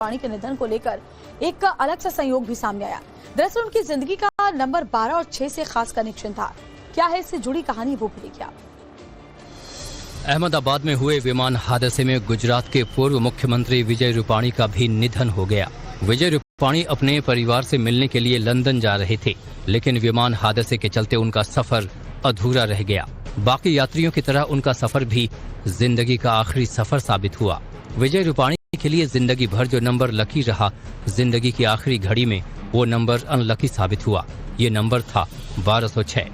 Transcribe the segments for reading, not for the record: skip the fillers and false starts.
रूपाणी के निधन को लेकर एक अलग सा संयोग भी सामने आया। दरअसल उनकी जिंदगी का नंबर 12 और 6 से खास कनेक्शन था। क्या है इससे जुड़ी कहानी, वो भी देखिए। अहमदाबाद में हुए विमान हादसे में गुजरात के पूर्व मुख्यमंत्री विजय रूपाणी का भी निधन हो गया। विजय रूपाणी अपने परिवार से मिलने के लिए लंदन जा रहे थे, लेकिन विमान हादसे के चलते उनका सफर अधूरा रह गया। बाकी यात्रियों की तरह उनका सफर भी जिंदगी का आखिरी सफर साबित हुआ। विजय रूपाणी के लिए जिंदगी भर जो नंबर लकी रहा, जिंदगी की आखिरी घड़ी में वो नंबर अनलकी साबित हुआ। ये नंबर था 1206।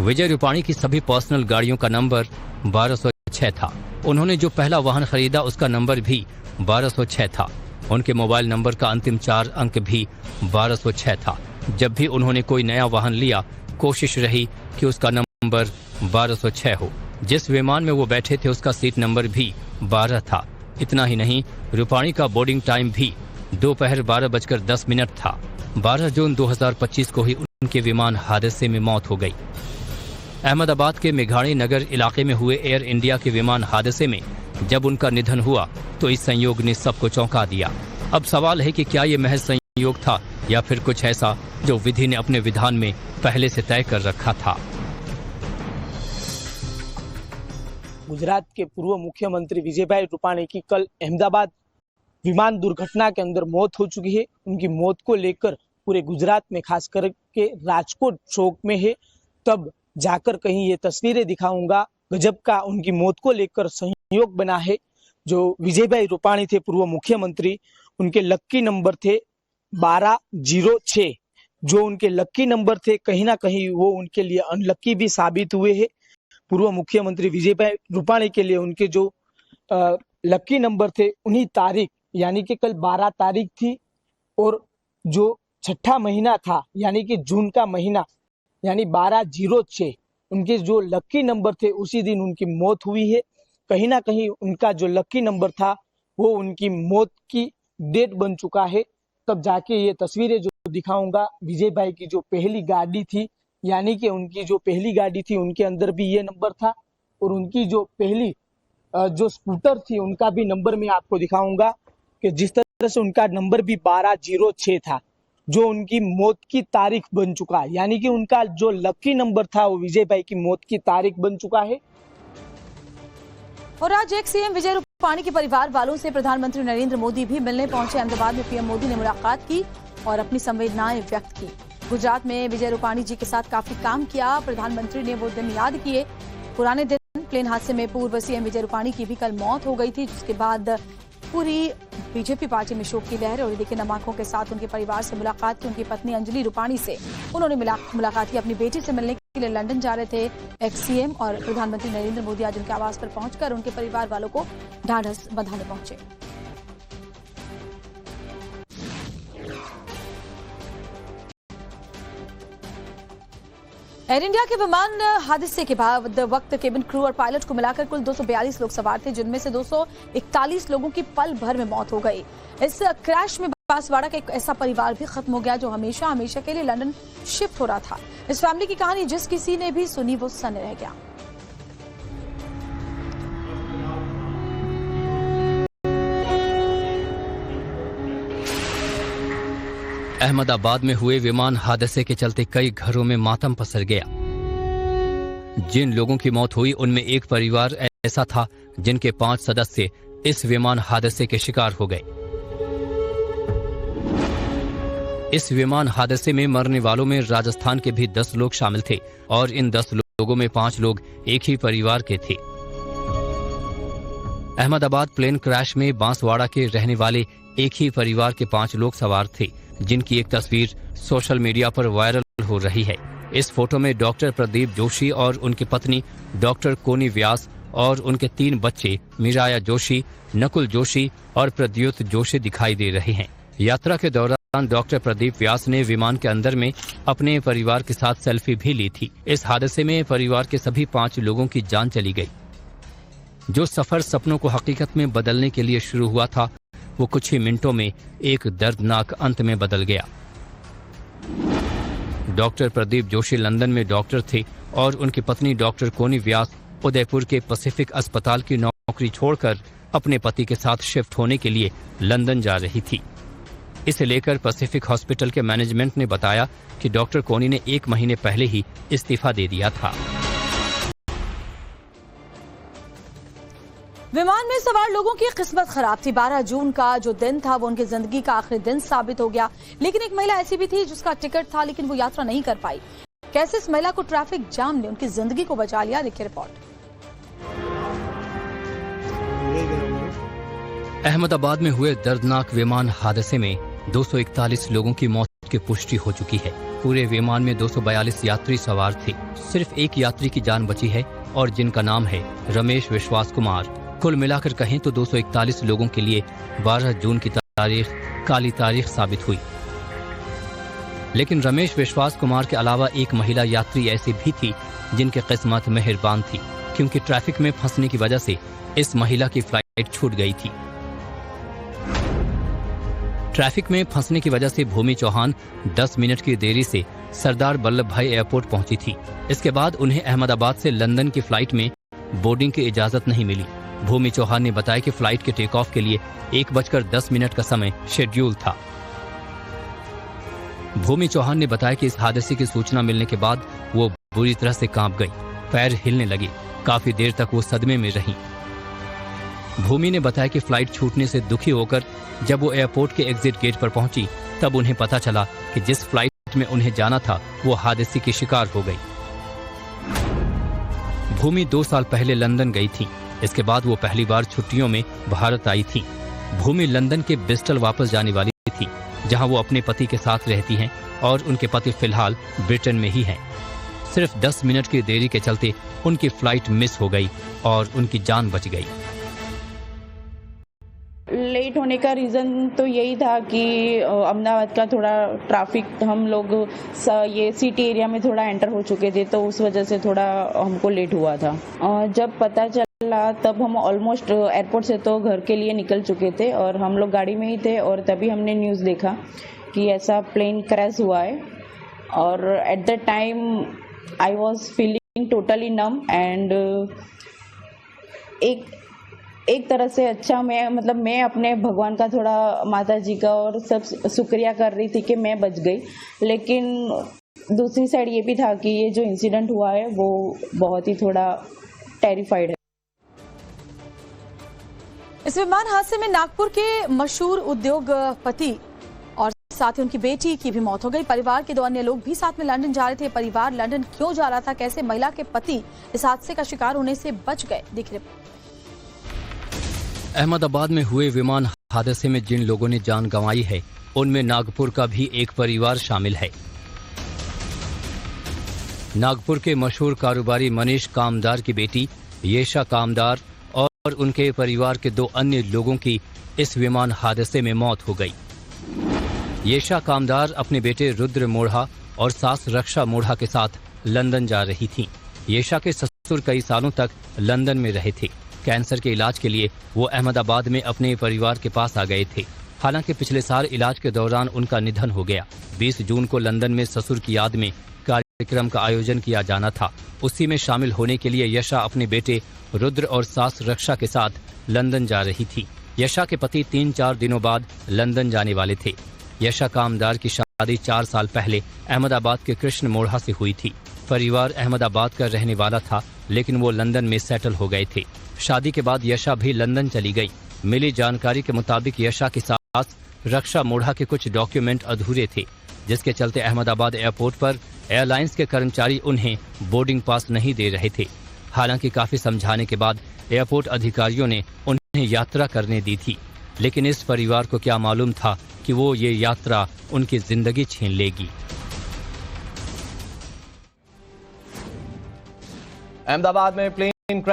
विजय रूपाणी की सभी पर्सनल गाड़ियों का नंबर 1206 था। उन्होंने जो पहला वाहन खरीदा उसका नंबर भी 1206 था। उनके मोबाइल नंबर का अंतिम 4 अंक भी 1206 था। जब भी उन्होंने कोई नया वाहन लिया, कोशिश रही कि उसका नंबर 1206 हो। जिस विमान में वो बैठे थे उसका सीट नंबर भी 12 था। इतना ही नहीं, रूपाणी का बोर्डिंग टाइम भी दोपहर 12:10 था। 12 जून 2025 को ही उनके विमान हादसे में मौत हो गई। अहमदाबाद के मेघाणी नगर इलाके में हुए एयर इंडिया के विमान हादसे में जब उनका निधन हुआ तो इस संयोग ने सबको चौंका दिया। अब सवाल है कि क्या ये महज संयोग था या फिर कुछ ऐसा जो विधि ने अपने विधान में पहले से तय कर रखा था। गुजरात के पूर्व मुख्यमंत्री विजयभाई रूपाणी की कल अहमदाबाद विमान दुर्घटना के अंदर मौत हो चुकी है। उनकी मौत को लेकर पूरे गुजरात में खास करके राजकोट शोक में है। तब जाकर कहीं ये तस्वीरें दिखाऊंगा। गजब का उनकी मौत को लेकर संयोग बना है। जो विजयभाई रूपाणी थे पूर्व मुख्यमंत्री, उनके लक्की नंबर थे 1206। जो उनके लक्की नंबर थे, कहीं ना कहीं वो उनके लिए अनलक्की भी साबित हुए हैं। पूर्व मुख्यमंत्री विजयभाई रूपाणी के लिए उनके जो लक्की नंबर थे, उन्हीं तारीख यानी कि कल 12 तारीख थी, और जो छठा महीना था यानी कि जून का महीना यानी 1206, उनके जो लक्की नंबर थे उसी दिन उनकी मौत हुई है। कहीं ना कहीं उनका जो लक्की नंबर था वो उनकी मौत की डेट बन चुका है। तब जाके ये तस्वीरें जो दिखाऊंगा, विजय भाई की जो पहली गाड़ी थी यानी कि उनकी जो पहली गाड़ी थी उनके अंदर भी ये नंबर था, और उनकी जो पहली जो स्कूटर थी उनका भी नंबर मैं आपको दिखाऊंगा कि जिस तरह से उनका नंबर भी 1206 था, जो उनकी मौत की तारीख बन चुका है। यानी कि उनका जो लकी नंबर था वो विजय भाई की मौत की तारीख बन चुका है। और आज एक सीएम विजय रूपाणी के परिवार वालों से प्रधानमंत्री नरेंद्र मोदी भी मिलने पहुंचे। अहमदाबाद में पीएम मोदी ने मुलाकात की और अपनी संवेदनाएं व्यक्त की। गुजरात में विजय रूपाणी जी के साथ काफी काम किया। प्रधानमंत्री ने वो दिन याद किए, पुराने दिन। प्लेन हादसे में पूर्व सीएम विजय रूपाणी की भी कल मौत हो गई थी, जिसके बाद पूरी बीजेपी पार्टी में शोक की लहर। और देखिए, नम आंखों के साथ उनके परिवार से मुलाकात की। उनकी पत्नी अंजलि रूपाणी से उन्होंने मुलाकात की। अपनी बेटी से मिलने के लिए लंदन जा रहे थे एक्स सीएम, और प्रधानमंत्री नरेंद्र मोदी आज उनके आवास पर पहुंचकर उनके परिवार वालों को ढांढस बंधाने पहुंचे। एयर इंडिया के विमान हादसे के बाद वक्त केबिन क्रू और पायलट को मिलाकर कुल 242 लोग सवार थे, जिनमें से 241 लोगों की पल भर में मौत हो गई। इस क्रैश में बांसवाड़ा का एक ऐसा परिवार भी खत्म हो गया जो हमेशा हमेशा के लिए लंदन शिफ्ट हो रहा था। इस फैमिली की कहानी जिस किसी ने भी सुनी वो सन्न रह गया। अहमदाबाद में हुए विमान हादसे के चलते कई घरों में मातम पसर गया। जिन लोगों की मौत हुई उनमें एक परिवार ऐसा था जिनके 5 सदस्य इस विमान हादसे के शिकार हो गए। इस विमान हादसे में मरने वालों में राजस्थान के भी 10 लोग शामिल थे, और इन 10 लोगों में 5 लोग एक ही परिवार के थे। अहमदाबाद प्लेन क्रैश में बांसवाड़ा के रहने वाले एक ही परिवार के 5 लोग सवार थे, जिनकी एक तस्वीर सोशल मीडिया पर वायरल हो रही है। इस फोटो में डॉक्टर प्रदीप जोशी और उनकी पत्नी डॉक्टर कोनी व्यास और उनके 3 बच्चे मीराया जोशी, नकुल जोशी और प्रद्युत जोशी दिखाई दे रहे हैं। यात्रा के दौरान डॉक्टर प्रदीप व्यास ने विमान के अंदर में अपने परिवार के साथ सेल्फी भी ली थी। इस हादसे में परिवार के सभी 5 लोगों की जान चली गई। जो सफर सपनों को हकीकत में बदलने के लिए शुरू हुआ था, वो कुछ ही मिनटों में एक दर्दनाक अंत में बदल गया। डॉक्टर प्रदीप जोशी लंदन में डॉक्टर थे और उनकी पत्नी डॉक्टर कोनी व्यास उदयपुर के पैसिफिक अस्पताल की नौकरी छोड़कर अपने पति के साथ शिफ्ट होने के लिए लंदन जा रही थी। इसे लेकर पैसिफिक हॉस्पिटल के मैनेजमेंट ने बताया कि डॉक्टर कोनी ने 1 महीने पहले ही इस्तीफा दे दिया था। विमान में सवार लोगों की किस्मत खराब थी। 12 जून का जो दिन था वो उनकी जिंदगी का आखिरी दिन साबित हो गया। लेकिन एक महिला ऐसी भी थी जिसका टिकट था लेकिन वो यात्रा नहीं कर पाई। कैसे इस महिला को ट्रैफिक जाम ने उनकी जिंदगी को बचा लिया, देखिए रिपोर्ट। अहमदाबाद में हुए दर्दनाक विमान हादसे में 241 लोगों की मौत की पुष्टि हो चुकी है। पूरे विमान में 242 यात्री सवार थे। सिर्फ एक यात्री की जान बची है और जिनका नाम है रमेश विश्वास कुमार। कुल मिलाकर कहें तो 241 लोगों के लिए 12 जून की तारीख काली तारीख साबित हुई। लेकिन रमेश विश्वास कुमार के अलावा एक महिला यात्री ऐसी भी थी जिनकी किस्मत मेहरबान थी, क्योंकि ट्रैफिक में फंसने की वजह से इस महिला की फ्लाइट छूट गई थी। ट्रैफिक में फंसने की वजह से भूमि चौहान 10 मिनट की देरी से सरदार वल्लभ भाई एयरपोर्ट पहुंची थी। इसके बाद उन्हें अहमदाबाद से लंदन की फ्लाइट में बोर्डिंग की इजाजत नहीं मिली। भूमि चौहान ने बताया कि फ्लाइट के टेक ऑफ के लिए 1:10 का समय शेड्यूल था। भूमि चौहान ने बताया कि इस हादसे की सूचना मिलने के बाद वो बुरी तरह से कांप गई, पैर हिलने लगे। काफी देर तक वो सदमे में रहीं। भूमि ने बताया कि फ्लाइट छूटने से दुखी होकर जब वो एयरपोर्ट के एग्जिट गेट पर पहुंची तब उन्हें पता चला कि जिस फ्लाइट में उन्हें जाना था वो हादसे की शिकार हो गई। भूमि 2 साल पहले लंदन गई थी। इसके बाद वो पहली बार छुट्टियों में भारत आई थी। भूमि लंदन के ब्रिस्टल वापस जाने वाली थी, जहां वो अपने पति के साथ रहती हैं और उनके पति फिलहाल ब्रिटेन में ही हैं। सिर्फ 10 मिनट की देरी के चलते उनकी फ्लाइट मिस हो गई और उनकी जान बच गई। लेट होने का रीज़न तो यही था कि अहमदाबाद का थोड़ा ट्रैफिक, हम लोग ये सिटी एरिया में थोड़ा एंटर हो चुके थे तो उस वजह से थोड़ा हमको लेट हुआ था। जब पता चला तब हम ऑलमोस्ट एयरपोर्ट से तो घर के लिए निकल चुके थे और हम लोग गाड़ी में ही थे और तभी हमने न्यूज़ देखा कि ऐसा प्लेन क्रैश हुआ है। और at the time I was feeling totally num and एक तरह से अच्छा मैं अपने भगवान का थोड़ा माता जी का और सब शुक्रिया कर रही थी कि मैं बच गई। लेकिन दूसरी साइड ये भी था कि ये जो इंसिडेंट हुआ है वो बहुत ही थोड़ा टेरिफाइड है। इस विमान हादसे में नागपुर के मशहूर उद्योगपति और साथ ही उनकी बेटी की भी मौत हो गई। परिवार के 2 अन्य लोग भी साथ में लंदन जा रहे थे। परिवार लंदन क्यों जा रहा था, कैसे महिला के पति इस हादसे का शिकार होने से बच गए, देखिए। अहमदाबाद में हुए विमान हादसे में जिन लोगों ने जान गंवाई है उनमें नागपुर का भी एक परिवार शामिल है। नागपुर के मशहूर कारोबारी मनीष कामदार की बेटी येशा कामदार और उनके परिवार के 2 अन्य लोगों की इस विमान हादसे में मौत हो गई। येशा कामदार अपने बेटे रुद्र मोढ़ा और सास रक्षा मोढ़ा के साथ लंदन जा रही थीं। येशा के ससुर कई सालों तक लंदन में रहे थे। कैंसर के इलाज के लिए वो अहमदाबाद में अपने परिवार के पास आ गए थे। हालांकि पिछले साल इलाज के दौरान उनका निधन हो गया। 20 जून को लंदन में ससुर की याद में कार्यक्रम का आयोजन किया जाना था। उसी में शामिल होने के लिए यशा अपने बेटे रुद्र और सास रक्षा के साथ लंदन जा रही थी। यशा के पति 3-4 दिनों बाद लंदन जाने वाले थे। यशा कामदार की शादी 4 साल पहले अहमदाबाद के कृष्ण मोढ़ा से हुई थी। परिवार अहमदाबाद का रहने वाला था, लेकिन वो लंदन में सेटल हो गए थे। शादी के बाद यशा भी लंदन चली गई। मिली जानकारी के मुताबिक यशा की सास रक्षा मोढ़ा के कुछ डॉक्यूमेंट अधूरे थे, जिसके चलते अहमदाबाद एयरपोर्ट पर एयरलाइंस के कर्मचारी उन्हें बोर्डिंग पास नहीं दे रहे थे। हालांकि काफी समझाने के बाद एयरपोर्ट अधिकारियों ने उन्हें यात्रा करने दी थी, लेकिन इस परिवार को क्या मालूम था कि वो ये यात्रा उनकी जिंदगी छीन लेगी। अहमदाबाद में प्लेन क्रैश